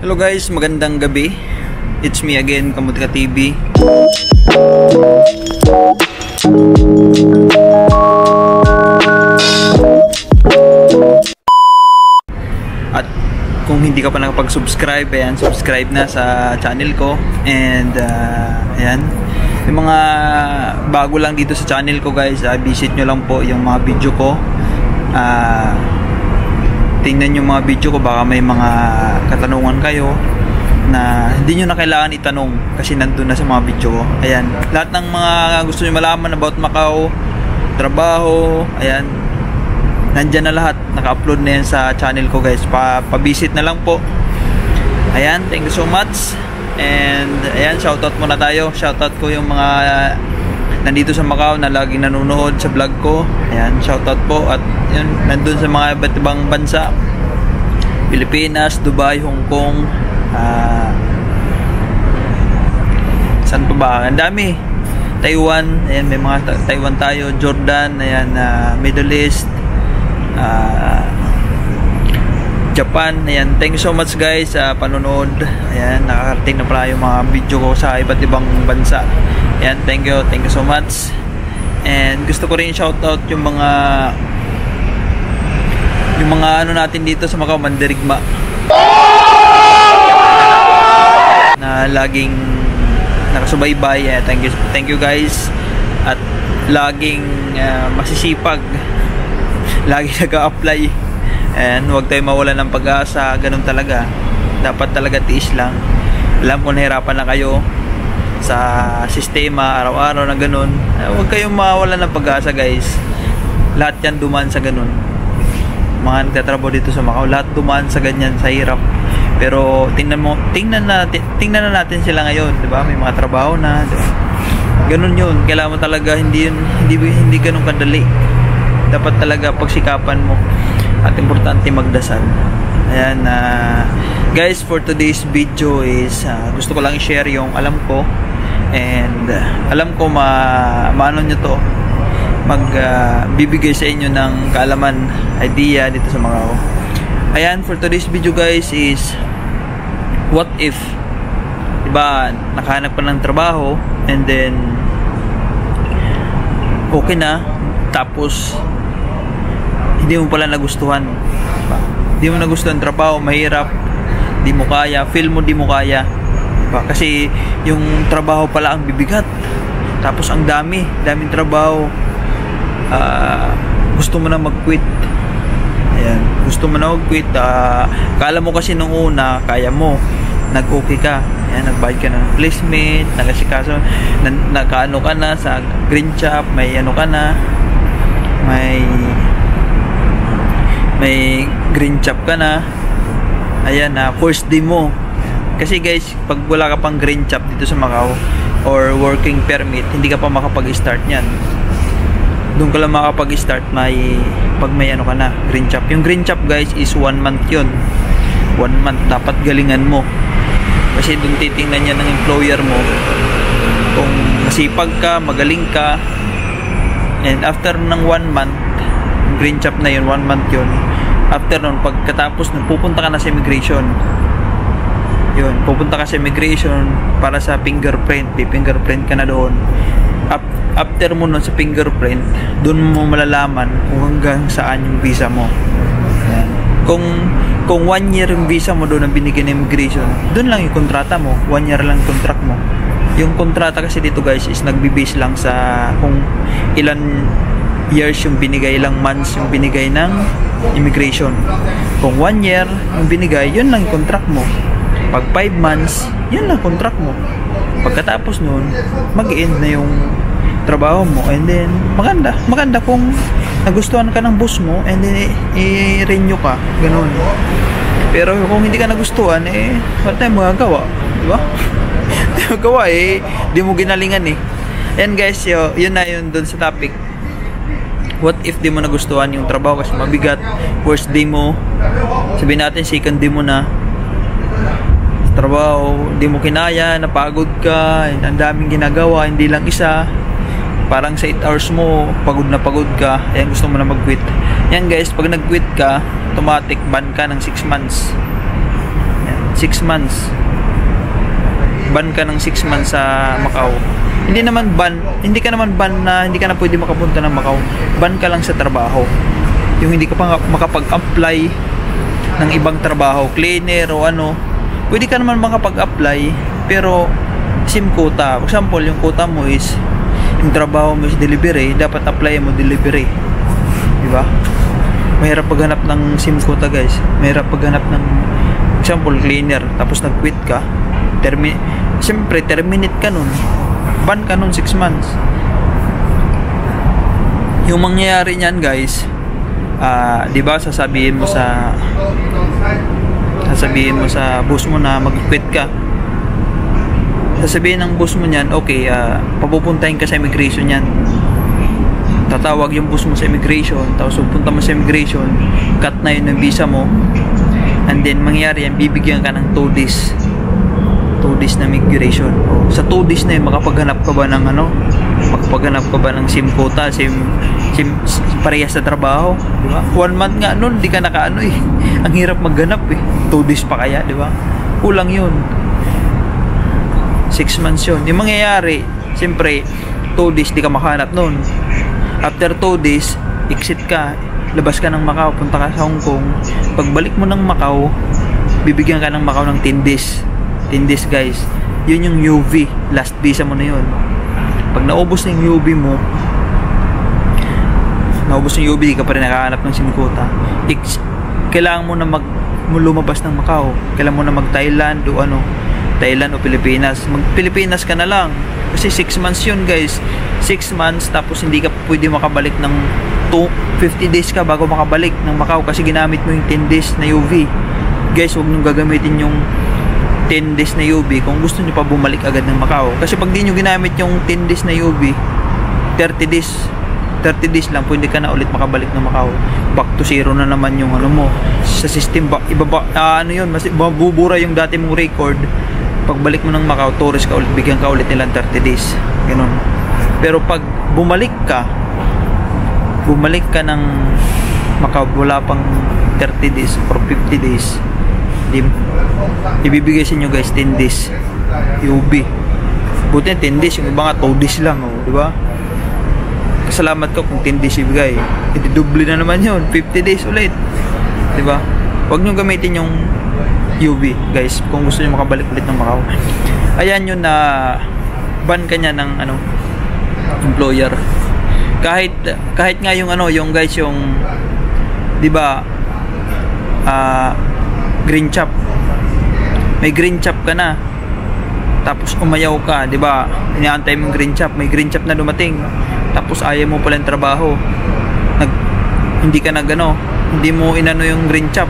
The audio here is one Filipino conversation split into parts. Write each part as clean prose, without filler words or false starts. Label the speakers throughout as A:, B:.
A: Hello guys, magandang gabi. It's me again, Kamutika TV. At kung hindi ka pa nakapag-subscribe, ayan, subscribe na sa channel ko. And ayan, yung mga bago lang dito sa channel ko guys, visit nyo lang po yung mga video ko. Tingnan yung mga video ko, baka may mga katanungan kayo na hindi nyo na kailangan itanong kasi nandun na sa mga video ko. Ayan, lahat ng mga gusto nyo malaman about Macau, trabaho, ayan, nandyan na lahat, naka-upload na yan sa channel ko guys. Pa-visit na lang po. Ayan, thank you so much. And ayan, shoutout muna tayo. Shoutout ko yung mga nandito sa Macau na laging nanonood sa vlog ko. Ayan, shoutout po. At yun, nandun sa mga iba't ibang bansa, Pilipinas, Dubai, Hong Kong, saan pa ba? Ang dami. Taiwan, ayan, may mga Taiwan tayo, Jordan, ayan, Middle East, Japan, ayan. Thank you so much guys sa panonood. Ayan, nakakarating na pala yung mga video ko sa iba't ibang bansa. Ayan, thank you so much. And gusto ko rin shoutout yung mga ano natin dito sa Macau, mandirigma na laging nakasubaybay. Thank you guys. At laging masisipag, lagi nag-a-apply. And huwag tayo mawalan ng pag-asa. Ganun talaga, dapat talaga tiis lang. Alam ko nahirapan na kayo sa sistema araw-araw na ganun. Huwag kayong mawalan ng pag-asa guys. Lahat yan dumaan sa ganun. Mga nagtatrabaho dito sa Macau, lahat dumaan sa ganyan, sa hirap. Pero tingnan na natin sila ngayon, 'di ba? May mga trabaho na, diba? Ganun 'yun. Kailangan mo talaga, hindi ganun kadali. Dapat talaga pagsikapan mo. At importante magdasal. Ayan, guys, for today's video is gusto ko lang i-share yung alam ko. And alam ko maano nyo to, bibigay sa inyo ng kaalaman, idea dito sa Macau. Ayan, for today's video guys is what if, diba, nakahanap ka ng trabaho and then okay na, tapos hindi mo pala nagustuhan, diba? Hindi mo nagustuhan trabaho, mahirap, di mo kaya, feel mo di mo kaya, diba? Kasi yung trabaho pala ang bibigat, tapos ang daming trabaho. Gusto mo na mag-quit. Ayan, gusto mo na mag-quit. Kala mo kasi nung una kaya mo, nag-okay ka. Ayan, nagbayad ka na ng placement, nagasikaso, nakaano ka na sa green shop, may ano ka na, may green shop ka na. Ayan, first day mo. Kasi guys, pag wala ka pang green shop dito sa Macau or working permit, hindi ka pa makapag-start niyan. Doon ka lang makapag-start pag may ano ka na, green shop. Yung green shop guys is 1 month yun. 1 month, dapat galingan mo. Kasi doon titingnan niya ng employer mo kung masipag ka, magaling ka. And after ng 1 month, green shop na yun, 1 month yun. After nun, pagkatapos nun, pupunta ka na sa immigration. Yun, pupunta ka sa immigration para sa fingerprint. Fingerprint ka na doon. After mo nun sa fingerprint, doon mo malalaman kung hanggang saan yung visa mo. Ayan. Kung 1 year yung visa mo doon ang binigyan ng immigration, doon lang yung kontrata mo, 1 year lang contract mo. Yung kontrata kasi dito guys is nagbi-base lang sa kung ilan years yung binigay, ilang months yung binigay ng immigration. Kung 1 year yung binigay, yun lang yung contract mo. Pag 5 months, yun lang contract mo. Pagkatapos nun, mag-end na yung trabaho mo. And then maganda kung nagustuhan ka ng boss mo and then i-renew ka, ganun. Pero kung hindi ka nagustuhan, wala tayong magagawa, di ba? Hindi magagawa, di mo ginalingan and guys, yun na yun dun sa topic. What if di mo nagustuhan yung trabaho kasi mabigat, first day mo, sabihin natin second day mo na trabaho, di mo kinaya, napagod ka, ang daming ginagawa, hindi lang isa, parang sa 8 hours mo, pagod na pagod ka, ayan, gusto mo na mag-quit. Yan guys, pag nag-quit ka, automatic ban ka ng 6 months. Yan, 6 months. Ban ka ng 6 months sa Macau. Hindi ka naman ban na hindi ka na pwede makapunta ng Macau. Ban ka lang sa trabaho. Yung hindi ka pa makapag-apply ng ibang trabaho, cleaner o ano, pwede ka naman makapag-apply, pero SIM quota. For example, yung quota mo is, yung trabaho mo is delivery, dapat apply mo delivery. Diba? Mahirap paghanap ng SIM quota, guys. Mahirap paghanap ng, for example, cleaner, tapos nag-quit ka, siyempre, terminate ka nun. Ban ka nun 6 months. Yung mangyayari niyan, guys, di ba, sasabihin mo sa boss mo na mag-quit ka. Sasabihin ng boss mo niyan, okay, papupuntahin ka sa immigration niyan. Tatawag yung boss mo sa immigration, tapos pupunta mo sa immigration, cut na yun ng visa mo, and then mangyayari yan, bibigyan ka ng 2 days na migration. Sa 2 days na yun, makapaghanap ka ba ng SIM quota, SIM parehas sa trabaho, di ba? 1 month nga nun, di ka nakaano eh. Ang hirap maghanap eh. 2 days pa kaya, di ba? Kulang yun. 6 months yun. Yung mangyayari, siyempre, 2 days di ka makahanap nun. After 2 days, exit ka, labas ka ng Macau, punta ka sa Hong Kong. Pagbalik mo ng Macau, bibigyan ka ng Macau ng 10 days. 10 days, guys. Yun yung UV, last visa mo na yun. Pag naubos na yung UV mo, di ka pa rin nakahanap ng SIM quota, kailangan mo na lumabas ng Macau. Kailangan mo na mag-Thailand o Thailand o Pilipinas. Mag-Pilipinas ka na lang. Kasi 6 months yun, guys. 6 months, tapos hindi ka pwede makabalik ng 50 days ka bago makabalik ng Macau kasi ginamit mo yung 10 days na UV. Guys, huwag nyo gagamitin yung 10 days na UV kung gusto nyo pa bumalik agad ng Macau. Kasi pag di nyo ginamit yung 10 days na UV, 30 days lang, pwede ka na ulit makabalik ng Macau. Back to zero na naman yung mo sa system. Mabubura yung dati mong record. Pagbalik mo ng Macau, tourist ka ulit, bigyan ka ulit nilang 30 days. Ganun. Pero pag bumalik ka ng Macau, wala pang 30 days or 50 days, ibibigay sa inyo, guys, 10 days UB. Buti 10 days, yung iba nga 2 days lang, di ba? Kasalamat ko kung 10 days ibigay, i-double na naman yun, 50 days ulit, di ba? Huwag nyo gamitin yung UV, guys, kung gusto nyo makabalik ulit ng Macau. Ayan yun na ban ka niya ng employer. Kahit nga yung yung guys, yung di ba, green chop. May green chop ka na. Tapos umayaw ka, 'di ba? Inaantay mo yung green chop, may green chop na dumating. Tapos ayaw mo pala ng trabaho. Hindi ka hindi mo inano yung green chop.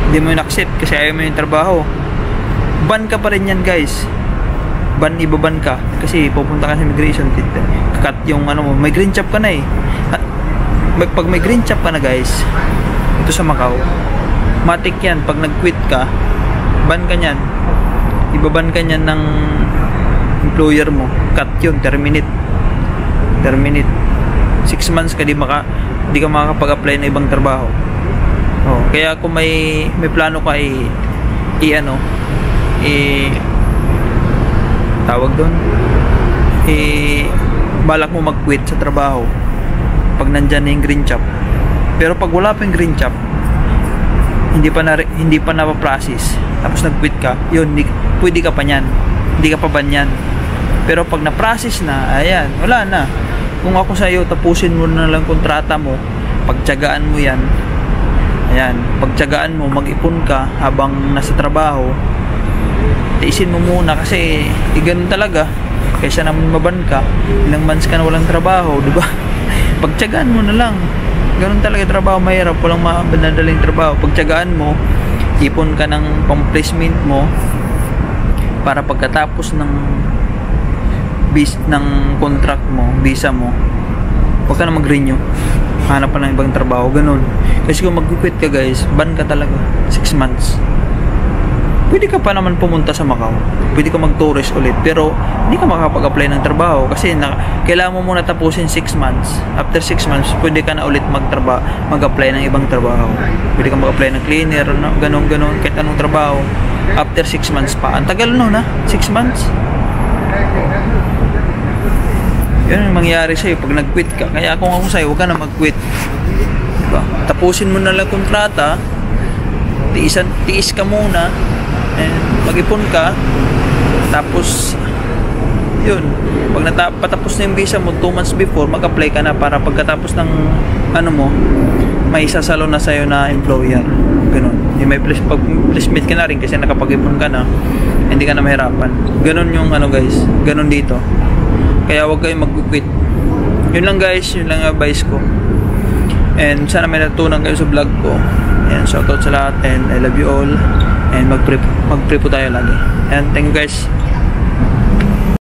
A: Hindi mo in-accept kasi ayaw mo yung trabaho. Ban ka pa rin yan, guys. Ibaban ka kasi pupunta ka sa immigration, cut yung mo, may green chop ka na eh. Pag may green chop ka na, guys, ito sa Macau, matik yan. Pag nag-quit ka, ban ka nyan. Ibaban ka nyan ng employer mo. Cut yun, terminate. 6 months ka, di ka makakapag-apply na ibang trabaho. Kaya kung may plano ka tawag doon, balak mo mag-quit sa trabaho pag nandyan na yung green chop. Pero pag wala pa yung green chop, hindi pa na-process, tapos nag-quit ka, yun, pwede ka pa nyan, hindi ka pa ban yan. Pero pag na-process na, ayan, wala na. Kung ako sa'yo, tapusin mo na lang kontrata mo, pagtiyagaan mo yan, ayan, pagtiyagaan mo, mag-ipon ka habang nasa trabaho, tiisin mo muna kasi ganun talaga, kaysa naman maban ka, ilang months ka na walang trabaho, diba? Pagtiyagaan mo na lang, ganun talaga trabaho, mahirap, walang madaling trabaho. Pagtiyagaan mo, ipon ka ng pang-placement mo para pagkatapos ng contract mo, visa mo, huwag ka na mag-renew, hanap pa ng ibang trabaho, ganun. Kasi kung mag-quit ka, guys, ban ka talaga 6 months. Pwede ka pa naman pumunta sa Macau, pwede ka mag-tourist ulit, pero hindi ka makakapag-apply ng trabaho kasi kailangan mo muna tapusin 6 months. After 6 months, pwede ka na ulit mag-apply ng ibang trabaho. Pwede ka mag-apply ng cleaner, ganun, kahit anong trabaho. after 6 months pa. Ang tagal no na, 6 months. Yan ang mangyayari sa'yo pag nag-quit ka. Kaya kung ako sa'yo, huwag ka na mag-quit. Diba? Tapusin mo na lang kontrata, tiis ka muna, and mag-ipon ka, tapos yun, pag patapos na yung visa mo 2 months before, mag-apply ka na para pagkatapos ng ano mo, may sasalo na sa'yo na employer. Ganun. May placement ka na rin kasi nakapag-ipon ka na, hindi ka na mahirapan. Ganun yung ano guys, ganun dito. Kaya huwag kayong mag-quit. Yun lang guys, yun lang advice ko. And sana may natutunan kayo sa vlog ko. And shoutout sa lahat, and I love you all. And mag-pray po tayo lagi. And thank you guys.